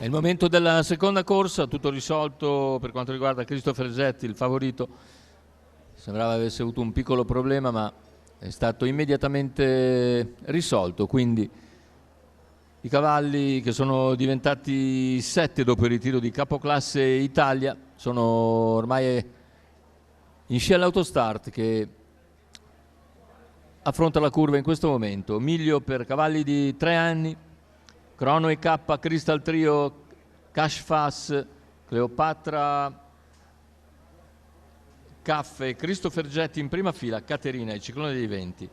È il momento della seconda corsa, tutto risolto per quanto riguarda Christopher Jett, il favorito. Sembrava avesse avuto un piccolo problema, ma è stato immediatamente risolto. Quindi i cavalli, che sono diventati 7 dopo il ritiro di Capoclasse Italia, sono ormai in scia all'autostart, che affronta la curva in questo momento. Miglio per cavalli di 3 anni, Crono e K, Crystal Trio, Cash Fass, Cleopatra, Caffe, Christopher Jett in prima fila, Caterina, il Ciclone dei Venti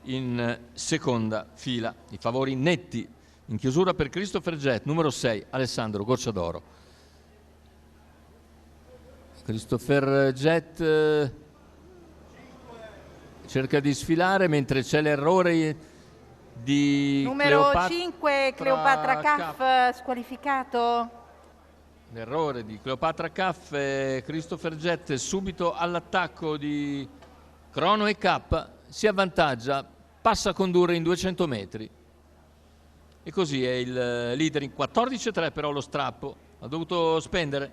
in seconda fila. I favori netti in chiusura per Christopher Jett, numero 6, Alessandro Gocciadoro. Christopher Jett cerca di sfilare, mentre c'è l'errore di numero 5, Cleopatra Caff, squalificato. L'errore di Cleopatra Caff, Christopher Jett subito all'attacco di Crono e K, si avvantaggia, passa a condurre in 200 metri. E così è il leader in 14,3, però lo strappo ha dovuto spendere,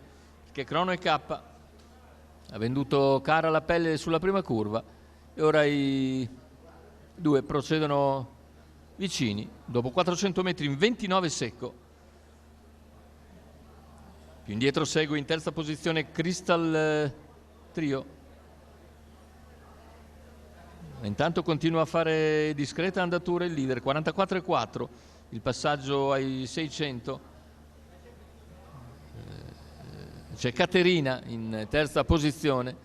perché Crono e K ha venduto cara la pelle sulla prima curva e ora i due procedono vicini dopo 400 metri in 29 secco. Più indietro segue in terza posizione Crystal Trio. Intanto continua a fare discreta andatura il leader, 44,4, il passaggio ai 600. C'è Caterina in terza posizione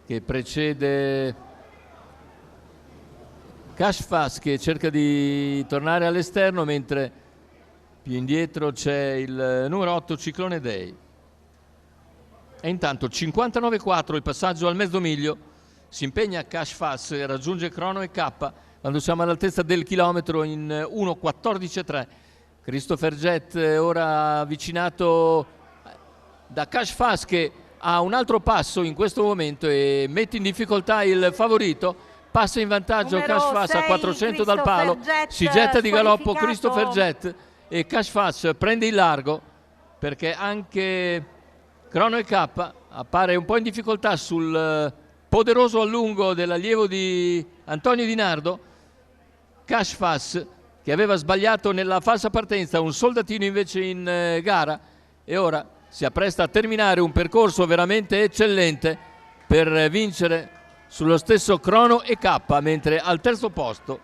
che precede Cash Fass, che cerca di tornare all'esterno, mentre più indietro c'è il numero 8 Ciclone Dei. E intanto 59,4 il passaggio al mezzo miglio, si impegna Cash Fass e raggiunge Crono e K quando siamo all'altezza del chilometro in 1,14,3. Christopher Jett ora avvicinato da Cash Fass, che ha un altro passo in questo momento e mette in difficoltà il favorito. Passa in vantaggio Cash Fass a 400 dal palo, si getta di galoppo Christopher Jett e Cash Fass prende il largo, perché anche Crono e K appare un po' in difficoltà sul poderoso allungo dell'allievo di Antonio Di Nardo. Cash Fass, che aveva sbagliato nella falsa partenza un soldatino invece in gara, e ora si appresta a terminare un percorso veramente eccellente per vincere sullo stesso Crono e K, mentre al terzo posto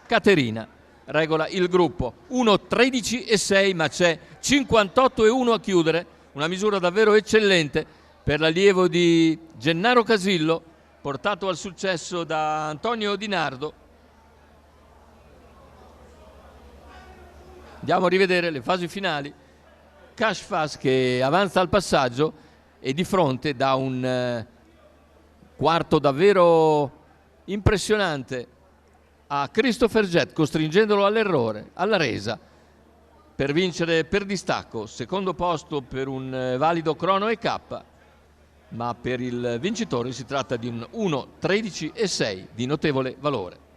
Caterina regola il gruppo. 1,13,6, ma c'è 58,1 a chiudere, una misura davvero eccellente per l'allievo di Gennaro Casillo, portato al successo da Antonio Di Nardo. Andiamo a rivedere le fasi finali. Cash Fass, che avanza al passaggio, e di fronte da un quarto davvero impressionante a Christopher Jett, costringendolo all'errore, alla resa, per vincere per distacco. Secondo posto per un valido Crono e K, ma per il vincitore si tratta di un 1,13,6 di notevole valore.